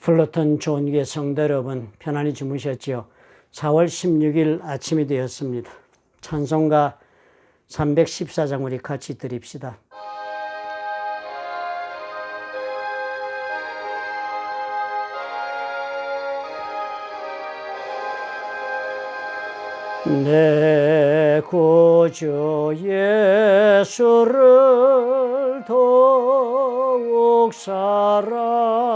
플러튼 좋은교회 성도 여러분, 편안히 주무셨지요? 4월 16일 아침이 되었습니다. 찬송가 314장 우리 같이 드립시다. 내 구주 예수를 더욱 사랑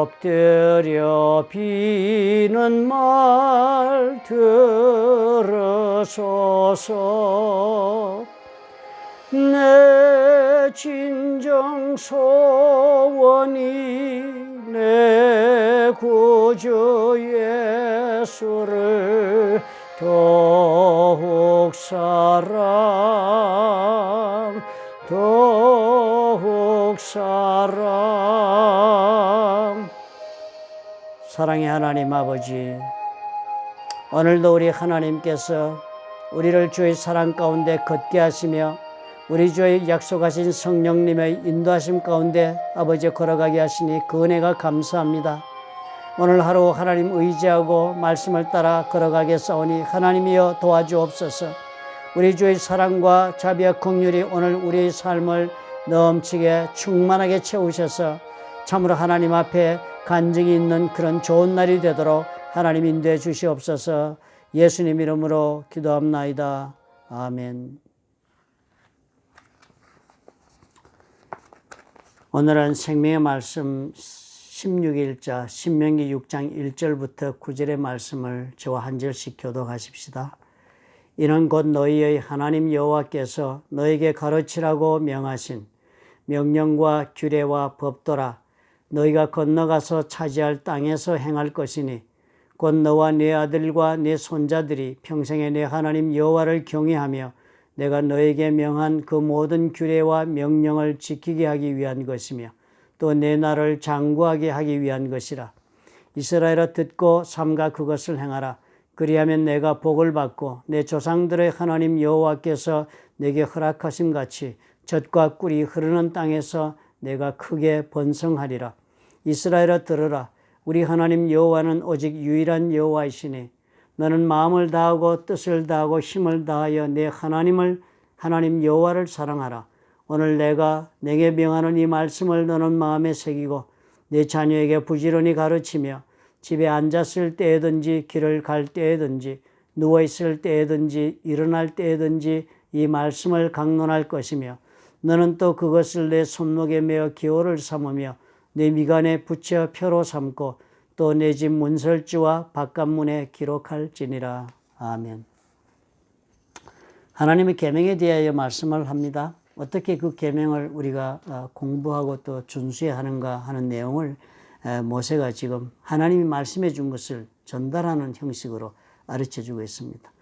엎드려 비는 말 들으소서. 내 진정 소원이 내 구주 예수를 더욱 사랑 사랑의 하나님 아버지, 오늘도 우리 하나님께서 우리를 주의 사랑 가운데 걷게 하시며 우리 주의 약속하신 성령님의 인도하심 가운데 아버지 걸어가게 하시니 그 은혜가 감사합니다. 오늘 하루 하나님 의지하고 말씀을 따라 걸어가게 싸우니 하나님이여 도와주옵소서. 우리 주의 사랑과 자비와 긍휼이 오늘 우리의 삶을 넘치게 충만하게 채우셔서 참으로 하나님 앞에 간증이 있는 그런 좋은 날이 되도록 하나님 인도해 주시옵소서. 예수님 이름으로 기도합나이다. 아멘. 오늘은 생명의 말씀 16일자 신명기 6장 1절부터 9절의 말씀을 저와 한 절씩 교독하십시다. 이는 곧 너희의 하나님 여호와께서 너에게 가르치라고 명하신 명령과 규례와 법도라. 너희가 건너가서 차지할 땅에서 행할 것이니 곧 너와 네 아들과 네 손자들이 평생에 내 하나님 여호와를 경외하며 내가 너에게 명한 그 모든 규례와 명령을 지키게 하기 위한 것이며 또 내 나라를 장구하게 하기 위한 것이라. 이스라엘아 듣고 삼가 그것을 행하라. 그리하면 내가 복을 받고 내 조상들의 하나님 여호와께서 내게 허락하신 같이 젖과 꿀이 흐르는 땅에서 내가 크게 번성하리라. 이스라엘아 들으라. 우리 하나님 여호와는 오직 유일한 여호와이시니 너는 마음을 다하고 뜻을 다하고 힘을 다하여 내 하나님 여호와를 사랑하라. 오늘 내가 내게 명하는 이 말씀을 너는 마음에 새기고 내 자녀에게 부지런히 가르치며 집에 앉았을 때에든지 길을 갈 때에든지 누워있을 때에든지 일어날 때에든지 이 말씀을 강론할 것이며 너는 또 그것을 내 손목에 메어 기호를 삼으며 내 미간에 붙여 표로 삼고 또 내 집 문설주와 바깥문에 기록할지니라. 아멘. 하나님의 계명에 대하여 말씀을 합니다. 어떻게 그 계명을 우리가 공부하고 또 준수해야 하는가 하는 내용을 모세가 지금 하나님이 말씀해 준 것을 전달하는 형식으로 가르쳐주고 있습니다.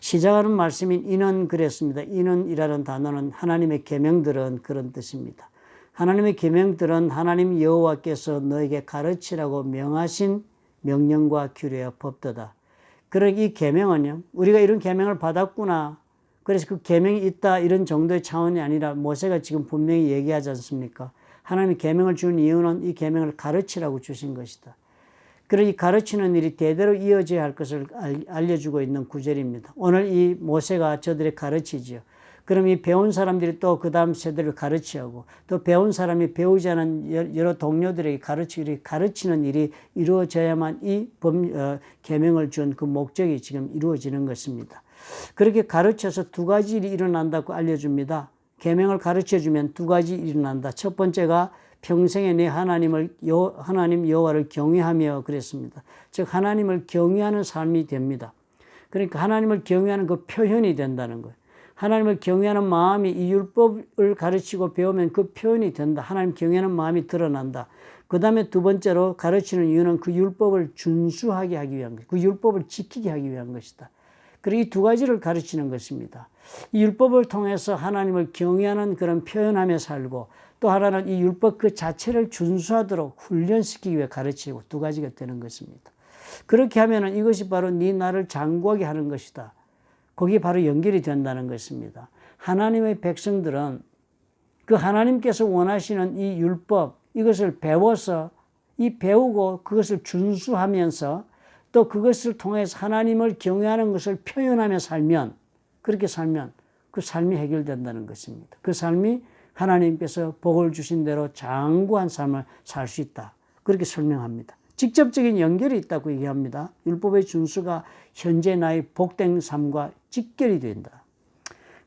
시작하는 말씀인 이는 그랬습니다. 이는이라는 단어는 하나님의 계명들은 그런 뜻입니다. 하나님의 계명들은 하나님 여호와께서 너에게 가르치라고 명하신 명령과 규례와 법도다. 그러니 이 계명은요, 우리가 이런 계명을 받았구나, 그래서 그 계명이 있다 이런 정도의 차원이 아니라 모세가 지금 분명히 얘기하지 않습니까? 하나님이 계명을 준 이유는 이 계명을 가르치라고 주신 것이다. 그러니 가르치는 일이 대대로 이어져야 할 것을 알려주고 있는 구절입니다. 오늘 이 모세가 저들에게 가르치지요. 그럼 이 배운 사람들이 또 그 다음 세대를 가르치고 또 배운 사람이 배우지 않은 여러 동료들에게 가르치는 일이 이루어져야만 이 계명을 준 그 목적이 지금 이루어지는 것입니다. 그렇게 가르쳐서 두 가지 일이 일어난다고 알려줍니다. 계명을 가르쳐주면 두 가지 일이 일어난다. 첫 번째가 평생에 내 하나님 여호와를 경외하며 그랬습니다. 즉 하나님을 경외하는 삶이 됩니다. 그러니까 하나님을 경외하는 그 표현이 된다는 거예요. 하나님을 경외하는 마음이 이 율법을 가르치고 배우면 그 표현이 된다. 하나님 경외하는 마음이 드러난다. 그 다음에 두 번째로 가르치는 이유는 그 율법을 준수하게 하기 위한 것, 그 율법을 지키게 하기 위한 것이다. 그리고 이 두 가지를 가르치는 것입니다. 이 율법을 통해서 하나님을 경외하는 그런 표현하며 살고 또 하나는 이 율법 그 자체를 준수하도록 훈련시키기 위해 가르치고 두 가지가 되는 것입니다. 그렇게 하면은 이것이 바로 네 나를 장구하게 하는 것이다. 거기에 바로 연결이 된다는 것입니다. 하나님의 백성들은 그 하나님께서 원하시는 이 율법, 이것을 배워서 이 배우고 그것을 준수하면서 또 그것을 통해서 하나님을 경외하는 것을 표현하며 살면, 그렇게 살면 그 삶이 해결된다는 것입니다. 그 삶이 하나님께서 복을 주신 대로 장구한 삶을 살 수 있다. 그렇게 설명합니다. 직접적인 연결이 있다고 얘기합니다. 율법의 준수가 현재 나의 복된 삶과 직결이 된다.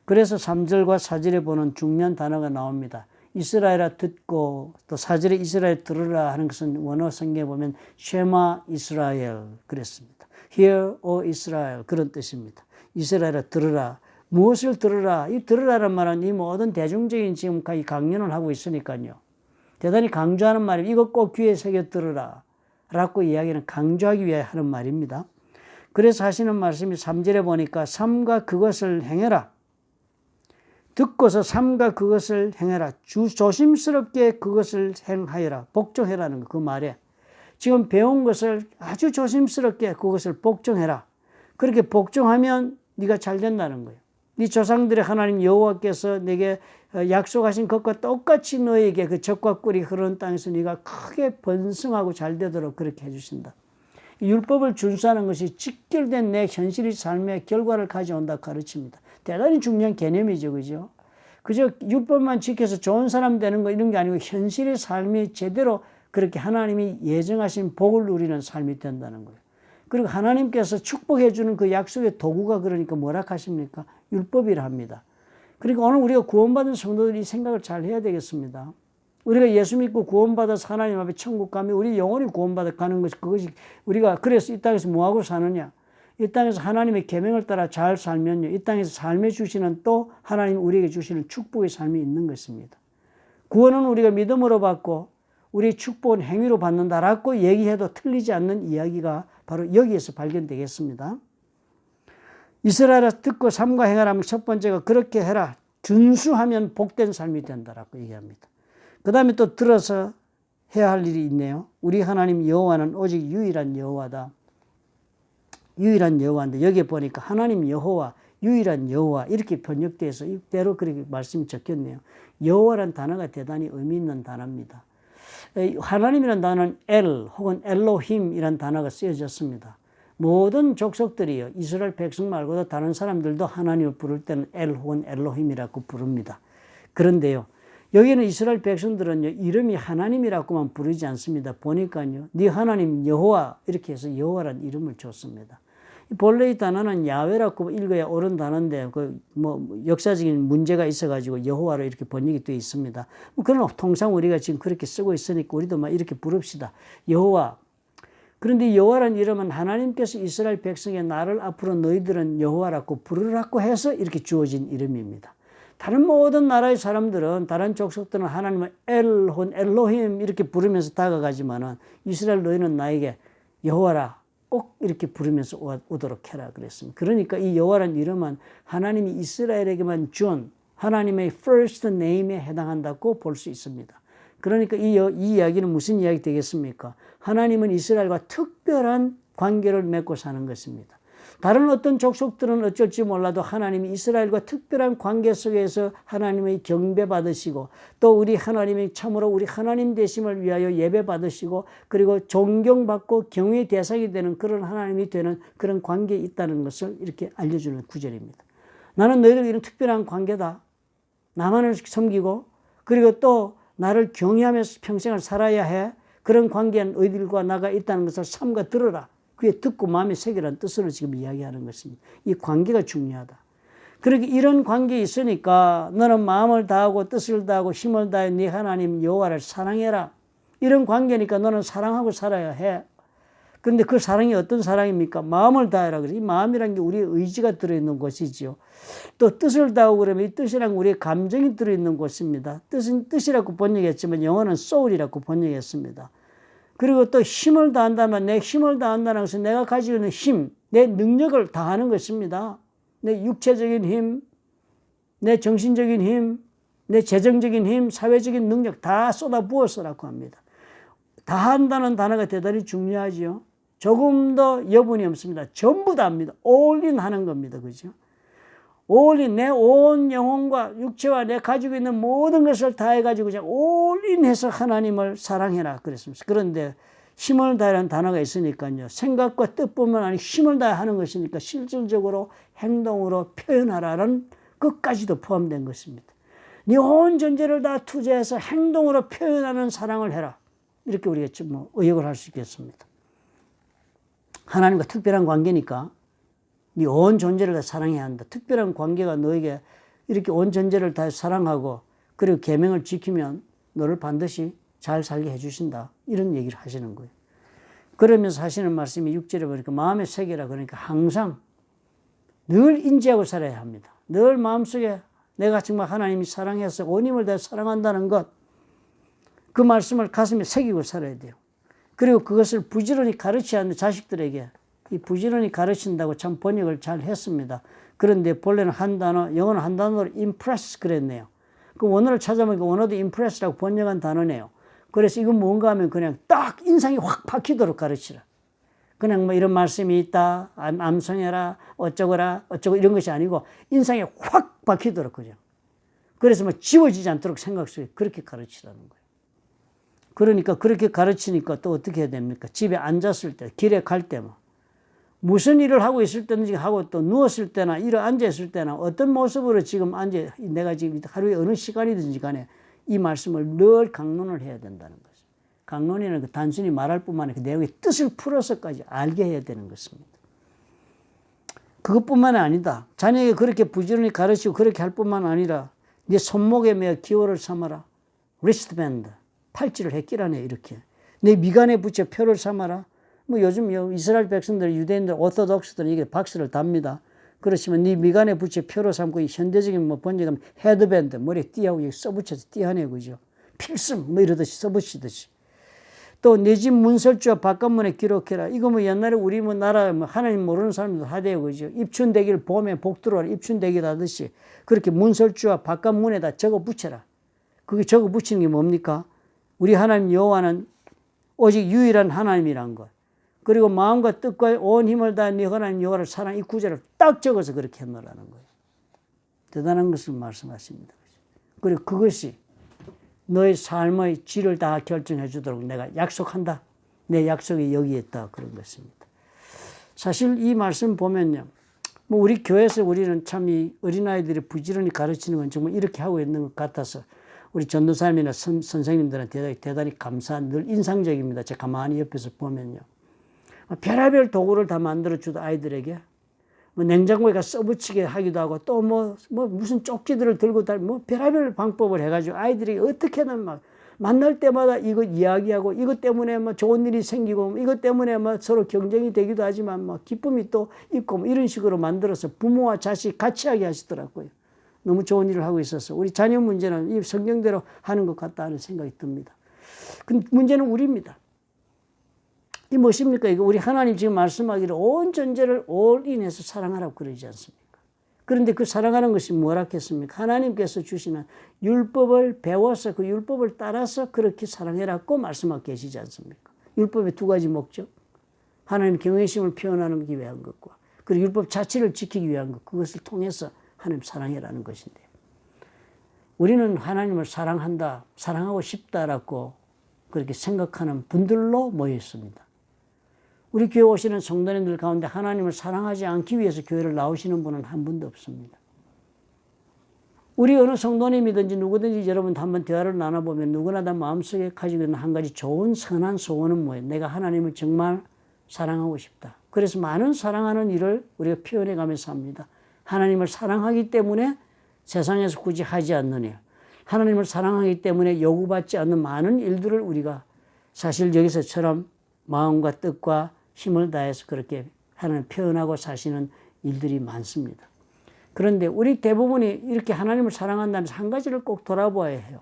그래서 3절과 4절에 보는 중요한 단어가 나옵니다. 이스라엘아 듣고, 또 4절에 이스라엘 들으라 하는 것은 원어 성경에 보면 쉐마 이스라엘 그랬습니다. Hear O Israel 그런 뜻입니다. 이스라엘아 들으라. 무엇을 들으라? 이 들으라는 말은 이 모든 대중적인 지금까지 강연을 하고 있으니까요. 대단히 강조하는 말이 이것 꼭 귀에 새겨 들으라 라고 이야기는 강조하기 위해 하는 말입니다. 그래서 하시는 말씀이 3절에 보니까 삼가 그것을 행해라. 듣고서 삼가 그것을 행해라. 조심스럽게 그것을 행하여라. 복종해라는 그 말에 지금 배운 것을 아주 조심스럽게 그것을 복종해라. 그렇게 복종하면 네가 잘 된다는 거예요. 네 조상들의 하나님 여호와께서 내게 약속하신 것과 똑같이 너에게 그 젖과 꿀이 흐르는 땅에서 네가 크게 번성하고 잘 되도록 그렇게 해주신다. 율법을 준수하는 것이 직결된 내 현실의 삶의 결과를 가져온다 가르칩니다. 대단히 중요한 개념이죠. 그죠? 그저 율법만 지켜서 좋은 사람 되는 거 이런 게 아니고 현실의 삶이 제대로 그렇게 하나님이 예정하신 복을 누리는 삶이 된다는 거예요. 그리고 하나님께서 축복해 주는 그 약속의 도구가 그러니까 뭐라 하십니까? 율법이라 합니다. 그러니까 오늘 우리가 구원받은 성도들이 생각을 잘 해야 되겠습니다. 우리가 예수 믿고 구원받아서 하나님 앞에 천국 가면 우리 영원히 구원받아 가는 것이 그것이 우리가 그래서 이 땅에서 뭐하고 사느냐? 이 땅에서 하나님의 계명을 따라 잘 살면요. 이 땅에서 삶에 주시는 또 하나님 우리에게 주시는 축복의 삶이 있는 것입니다. 구원은 우리가 믿음으로 받고 우리 축복은 행위로 받는다라고 얘기해도 틀리지 않는 이야기가 바로 여기에서 발견되겠습니다. 이스라엘아 듣고 삼가 행하라면 첫 번째가 그렇게 해라. 준수하면 복된 삶이 된다라고 얘기합니다. 그 다음에 또 들어서 해야 할 일이 있네요. 우리 하나님 여호와는 오직 유일한 여호와다. 유일한 여호와인데 여기에 보니까 하나님 여호와, 유일한 여호와 이렇게 번역돼서 이대로 그렇게 말씀이 적혔네요. 여호와란 단어가 대단히 의미 있는 단어입니다. 하나님이란 단어는 엘 혹은 엘로힘이란 단어가 쓰여졌습니다. 모든 족속들이요. 이스라엘 백성 말고도 다른 사람들도 하나님을 부를 때는 엘 혹은 엘로힘이라고 부릅니다. 그런데요. 여기는 이스라엘 백성들은요. 이름이 하나님이라고만 부르지 않습니다. 보니까요. 네 하나님 여호와 이렇게 해서 여호와란 이름을 줬습니다. 본래 이 단어는 야훼라고 읽어야 옳은 단어인데 역사적인 문제가 있어가지고 여호와로 이렇게 번역이 되어 있습니다. 그러나 통상 우리가 지금 그렇게 쓰고 있으니까 우리도 막 이렇게 부릅시다. 여호와. 그런데 여호와란 이름은 하나님께서 이스라엘 백성의 나를 앞으로 너희들은 여호와라고 부르라고 해서 이렇게 주어진 이름입니다. 다른 모든 나라의 사람들은 다른 족속들은 하나님을 엘 혹은 엘로힘 이렇게 부르면서 다가가지만은 이스라엘 너희는 나에게 여호와라 꼭 이렇게 부르면서 오도록 해라 그랬습니다. 그러니까 이 여호와란 이름은 하나님이 이스라엘에게만 준 하나님의 first name에 해당한다고 볼 수 있습니다. 그러니까 이 이야기는 무슨 이야기 되겠습니까? 하나님은 이스라엘과 특별한 관계를 맺고 사는 것입니다. 다른 어떤 족속들은 어쩔지 몰라도 하나님이 이스라엘과 특별한 관계 속에서 하나님의 경배받으시고 또 우리 하나님이 참으로 우리 하나님 되심을 위하여 예배받으시고 그리고 존경받고 경외의 대상이 되는 그런 하나님이 되는 그런 관계에 있다는 것을 이렇게 알려주는 구절입니다. 나는 너희들 이런 특별한 관계다. 나만을 섬기고 그리고 또 나를 경외하면서 평생을 살아야 해. 그런 관계는 너희들과 나가 있다는 것을 삼가 들어라. 그게 듣고 마음에 새기라는 뜻으로 지금 이야기하는 것입니다. 이 관계가 중요하다. 그렇게 이런 관계에 있으니까 너는 마음을 다하고 뜻을 다하고 힘을 다해 네 하나님 여호와를 사랑해라. 이런 관계니까 너는 사랑하고 살아야 해. 그런데 그 사랑이 어떤 사랑입니까? 마음을 다해라. 그래서 이 마음이라는 게 우리의 의지가 들어있는 것이지요. 또 뜻을 다하고 그러면 이 뜻이란 우리의 감정이 들어있는 것입니다. 뜻이라고 번역했지만 영어는 soul이라고 번역했습니다. 그리고 또 힘을 다한다면 내 힘을 다한다는 것은 내가 가지고 있는 힘, 내 능력을 다하는 것입니다. 내 육체적인 힘, 내 정신적인 힘, 내 재정적인 힘, 사회적인 능력 다 쏟아부어서라고 합니다. 다한다는 단어가 대단히 중요하지요. 조금 더 여분이 없습니다. 전부 다 합니다. all in 하는 겁니다. 그죠? 올인, 내 온 영혼과 육체와 내 가지고 있는 모든 것을 다해가지고 그냥 올인해서 하나님을 사랑해라 그랬습니다. 그런데 힘을 다하라는 단어가 있으니까요. 생각과 뜻뿐만 아니라 힘을 다하는 것이니까 실질적으로 행동으로 표현하라는 것까지도 포함된 것입니다. 네 온 존재를 다 투자해서 행동으로 표현하는 사랑을 해라. 이렇게 우리가 좀 의역을 할 수 있겠습니다. 하나님과 특별한 관계니까 네 온 존재를 다 사랑해야 한다. 특별한 관계가 너에게 이렇게 온 존재를 다 사랑하고 그리고 계명을 지키면 너를 반드시 잘 살게 해주신다. 이런 얘기를 하시는 거예요. 그러면서 하시는 말씀이 6절에 보니까 마음의 세계라 그러니까 항상 늘 인지하고 살아야 합니다. 늘 마음속에 내가 정말 하나님이 사랑해서 온 힘을 다해 사랑한다는 것, 그 말씀을 가슴에 새기고 살아야 돼요. 그리고 그것을 부지런히 가르치지 않는 자식들에게 이 부지런히 가르친다고 참 번역을 잘 했습니다. 그런데 본래는 한 단어, 영어는 한 단어로 impress 그랬네요. 그 원어를 찾아보니까 원어도 impress라고 번역한 단어네요. 그래서 이건 뭔가 하면 그냥 딱 인상이 확 박히도록 가르치라. 그냥 뭐 이런 말씀이 있다, 암송해라, 어쩌고라, 어쩌고 이런 것이 아니고 인상에 확 박히도록 그죠. 그래서 뭐 지워지지 않도록 생각 속에 그렇게 가르치라는 거예요. 그러니까 그렇게 가르치니까 또 어떻게 해야 됩니까? 집에 앉았을 때, 길에 갈 때만. 무슨 일을 하고 있을 때든지 하고 또 누웠을 때나 일어 앉아있을 때나 어떤 모습으로 지금 내가 지금 하루에 어느 시간이든지 간에 이 말씀을 늘 강론을 해야 된다는 거죠. 강론이라는 그 단순히 말할 뿐만 아니라 그 내용의 뜻을 풀어서까지 알게 해야 되는 것입니다. 그것뿐만 아니다. 자녀에게 그렇게 부지런히 가르치고 그렇게 할 뿐만 아니라 네 손목에 매어 기호를 삼아라. 리스트밴드, 팔찌를 해 끼라네 이렇게. 내 미간에 붙여 표를 삼아라. 뭐 요즘 이스라엘 백성들, 유대인들, 오토독스들은 이게 박스를 답니다. 그렇지만 네 미간에 붙여 표로 삼고 이 현대적인 뭐 번역하면 헤드밴드, 머리에 띠하고 여기 써붙여서 띠하네, 그죠? 필승, 뭐 이러듯이 써붙이듯이. 또 내 집 문설주와 바깥문에 기록해라. 이거 뭐 옛날에 우리 뭐 나라 뭐 하나님 모르는 사람들 하대요, 그죠? 입춘대기를 봄에 복 들어라. 입춘대기를 하듯이 그렇게 문설주와 바깥문에다 적어 붙여라. 그게 적어 붙이는 게 뭡니까? 우리 하나님 여호와는 오직 유일한 하나님이란 것. 그리고 마음과 뜻과 온 힘을 다해 네 하나님 여호와를 사랑, 이 구절을 딱 적어서 그렇게 해놓으라는 거예요. 대단한 것을 말씀하십니다. 그리고 그것이 너의 삶의 질을 다 결정해 주도록 내가 약속한다. 내 약속이 여기에 있다. 그런 것입니다. 사실 이 말씀 보면요. 뭐 우리 교회에서 우리는 참 이 어린아이들이 부지런히 가르치는 건 정말 이렇게 하고 있는 것 같아서 우리 전도사님이나 선생님들은 대단히 감사한, 늘 인상적입니다. 제가 가만히 옆에서 보면요. 별의별 도구를 다 만들어주도 아이들에게 뭐 냉장고에 가 써붙이게 하기도 하고 또 뭐 무슨 쪽지들을 들고 뭐 별의별 방법을 해가지고 아이들이 어떻게든 막 만날 때마다 이거 이야기하고 이것 때문에 뭐 좋은 일이 생기고 이것 때문에 뭐 서로 경쟁이 되기도 하지만 뭐 기쁨이 또 있고 뭐 이런 식으로 만들어서 부모와 자식 같이 하게 하시더라고요. 너무 좋은 일을 하고 있어서 우리 자녀 문제는 이 성경대로 하는 것 같다 하는 생각이 듭니다. 근데 문제는 우리입니다. 이 무엇입니까? 이거 우리 하나님 지금 말씀하기를 온 존재를 올인해서 사랑하라고 그러지 않습니까? 그런데 그 사랑하는 것이 뭐라 했습니까? 하나님께서 주시는 율법을 배워서 그 율법을 따라서 그렇게 사랑해라고 말씀하고 계시지 않습니까? 율법의 두 가지 목적. 하나님 경외심을 표현하기 위한 것과 그리고 율법 자체를 지키기 위한 것. 그것을 통해서 하나님 사랑해라는 것인데요. 우리는 하나님을 사랑한다, 사랑하고 싶다라고 그렇게 생각하는 분들로 모여 있습니다. 우리 교회 오시는 성도님들 가운데 하나님을 사랑하지 않기 위해서 교회를 나오시는 분은 한 분도 없습니다. 우리 어느 성도님이든지 누구든지 여러분 한번 대화를 나눠보면 누구나 다 마음속에 가지고 있는 한 가지 좋은 선한 소원은 뭐예요? 내가 하나님을 정말 사랑하고 싶다. 그래서 많은 사랑하는 일을 우리가 표현해 가면서 합니다. 하나님을 사랑하기 때문에 세상에서 굳이 하지 않는 일, 하나님을 사랑하기 때문에 요구받지 않는 많은 일들을 우리가 사실 여기서처럼 마음과 뜻과 힘을 다해서 그렇게 하나님 표현하고 사시는 일들이 많습니다. 그런데 우리 대부분이 이렇게 하나님을 사랑한다면서 한 가지를 꼭 돌아보아야 해요.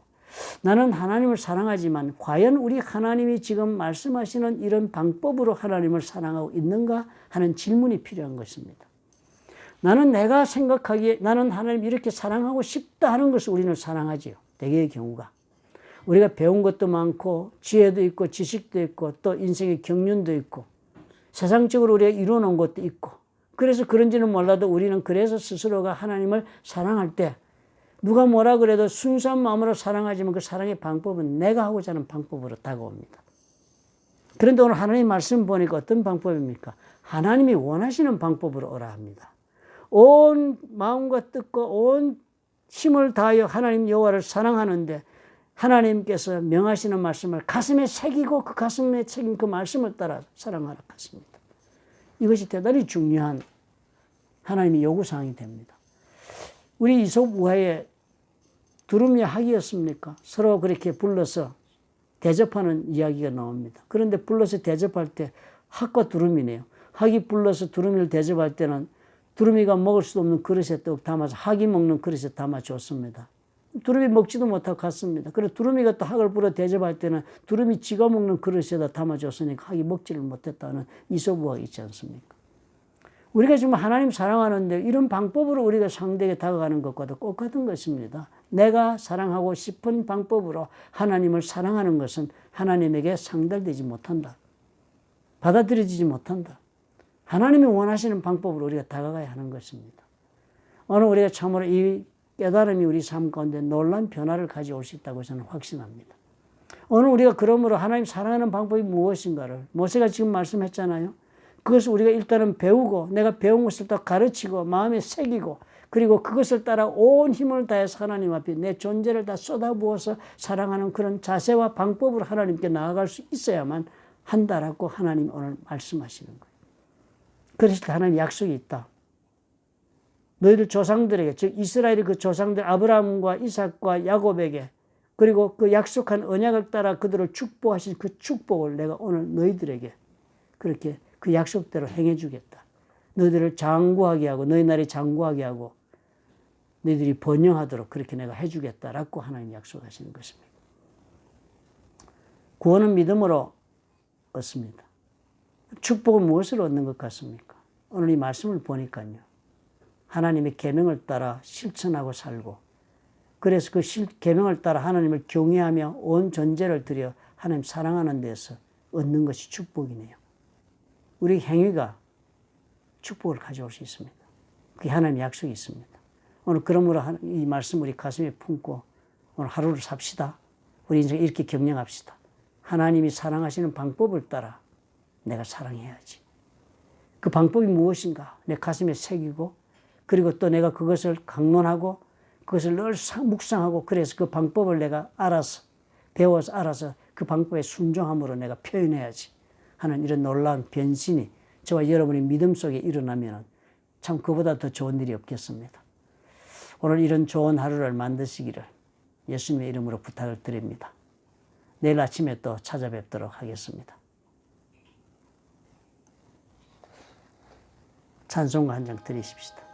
나는 하나님을 사랑하지만 과연 우리 하나님이 지금 말씀하시는 이런 방법으로 하나님을 사랑하고 있는가 하는 질문이 필요한 것입니다. 나는 내가 생각하기에 나는 하나님 이렇게 사랑하고 싶다 하는 것을 우리는 사랑하지요. 대개의 경우가. 우리가 배운 것도 많고 지혜도 있고 지식도 있고 또 인생의 경륜도 있고 세상적으로 우리가 이루어놓은 것도 있고 그래서 그런지는 몰라도 우리는 그래서 스스로가 하나님을 사랑할 때 누가 뭐라 그래도 순수한 마음으로 사랑하지만 그 사랑의 방법은 내가 하고자 하는 방법으로 다가옵니다. 그런데 오늘 하나님 말씀 보니까 어떤 방법입니까? 하나님이 원하시는 방법으로 오라 합니다. 온 마음과 뜻과 온 힘을 다하여 하나님 여호와를 사랑하는데 하나님께서 명하시는 말씀을 가슴에 새기고 그 가슴에 새긴 그 말씀을 따라 사랑하라 하십니다. 이것이 대단히 중요한 하나님의 요구사항이 됩니다. 우리 이솝 우화에 두루미 학이었습니까? 서로 그렇게 불러서 대접하는 이야기가 나옵니다. 그런데 불러서 대접할 때 학과 두루미네요. 학이 불러서 두루미를 대접할 때는 두루미가 먹을 수 없는 그릇에 떡 담아서 학이 먹는 그릇에 담아줬습니다. 두루미 먹지도 못하고 갔습니다. 그래서 두루미가 또 학을 불러 대접할 때는 두루미 지가 먹는 그릇에다 담아줬으니까 학이 먹지를 못했다는 이솝 우화가 있지 않습니까? 우리가 지금 하나님 사랑하는데 이런 방법으로 우리가 상대에게 다가가는 것과도 똑같은 것입니다. 내가 사랑하고 싶은 방법으로 하나님을 사랑하는 것은 하나님에게 상달되지 못한다. 받아들여지지 못한다. 하나님이 원하시는 방법으로 우리가 다가가야 하는 것입니다. 오늘 우리가 참으로 이 깨달음이 우리 삶 가운데 놀라운 변화를 가져올 수 있다고 저는 확신합니다. 오늘 우리가 그러므로 하나님 사랑하는 방법이 무엇인가를 모세가 지금 말씀했잖아요. 그것을 우리가 일단은 배우고 내가 배운 것을 또 가르치고 마음에 새기고 그리고 그것을 따라 온 힘을 다해서 하나님 앞에 내 존재를 다 쏟아부어서 사랑하는 그런 자세와 방법으로 하나님께 나아갈 수 있어야만 한다라고 하나님 오늘 말씀하시는 거예요. 그래서 하나님 약속이 있다. 너희들 조상들에게, 즉 이스라엘의 그 조상들 아브라함과 이삭과 야곱에게 그리고 그 약속한 언약을 따라 그들을 축복하신 그 축복을 내가 오늘 너희들에게 그렇게 그 약속대로 행해 주겠다. 너희들을 장구하게 하고 너희 날이 장구하게 하고 너희들이 번영하도록 그렇게 내가 해주겠다라고 하나님 약속하시는 것입니다. 구원은 믿음으로 얻습니다. 축복은 무엇을 얻는 것 같습니까? 오늘 이 말씀을 보니까요. 하나님의 계명을 따라 실천하고 살고 그래서 그 계명을 따라 하나님을 경외하며 온 존재를 들여 하나님 사랑하는 데서 얻는 것이 축복이네요. 우리 행위가 축복을 가져올 수 있습니다. 그게 하나님의 약속이 있습니다. 오늘 그러므로 이 말씀 우리 가슴에 품고 오늘 하루를 삽시다. 우리 인생 이렇게 경영합시다. 하나님이 사랑하시는 방법을 따라 내가 사랑해야지. 그 방법이 무엇인가? 내 가슴에 새기고 그리고 또 내가 그것을 강론하고 그것을 늘 묵상하고 그래서 그 방법을 내가 알아서 배워서 알아서 그 방법에 순종함으로 내가 표현해야지 하는 이런 놀라운 변신이 저와 여러분의 믿음 속에 일어나면 참 그보다 더 좋은 일이 없겠습니다. 오늘 이런 좋은 하루를 만드시기를 예수님의 이름으로 부탁을 드립니다. 내일 아침에 또 찾아뵙도록 하겠습니다. 찬송가 한 장 드리십시다.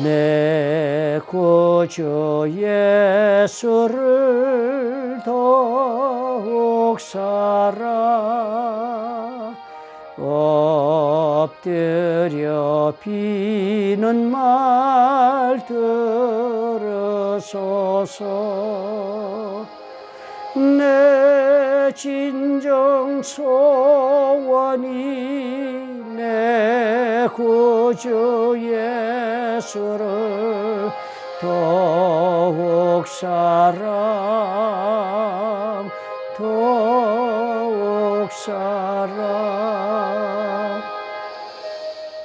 내 구주 예수를 더욱 사랑 엎드려 비는 말 들으소서 내 진정 소원이 내 구주 예수를 더욱 사랑 더욱 사랑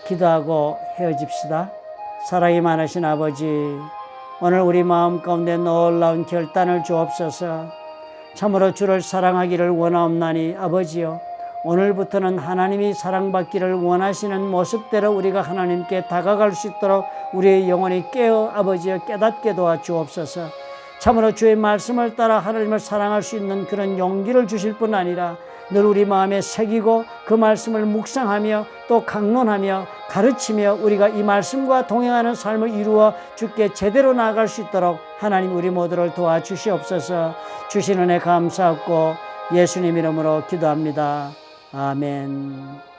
기도하고 헤어집시다. 사랑이 많으신 아버지 오늘 우리 마음 가운데 놀라운 결단을 주옵소서. 참으로 주를 사랑하기를 원하옵나니 아버지여 오늘부터는 하나님이 사랑받기를 원하시는 모습대로 우리가 하나님께 다가갈 수 있도록 우리의 영혼이 깨어 아버지여 깨닫게 도와주옵소서. 참으로 주의 말씀을 따라 하나님을 사랑할 수 있는 그런 용기를 주실 뿐 아니라 늘 우리 마음에 새기고 그 말씀을 묵상하며 또 강론하며 가르치며 우리가 이 말씀과 동행하는 삶을 이루어 주께 제대로 나아갈 수 있도록 하나님 우리 모두를 도와주시옵소서. 주신 은혜 감사하고 예수님 이름으로 기도합니다. 아멘.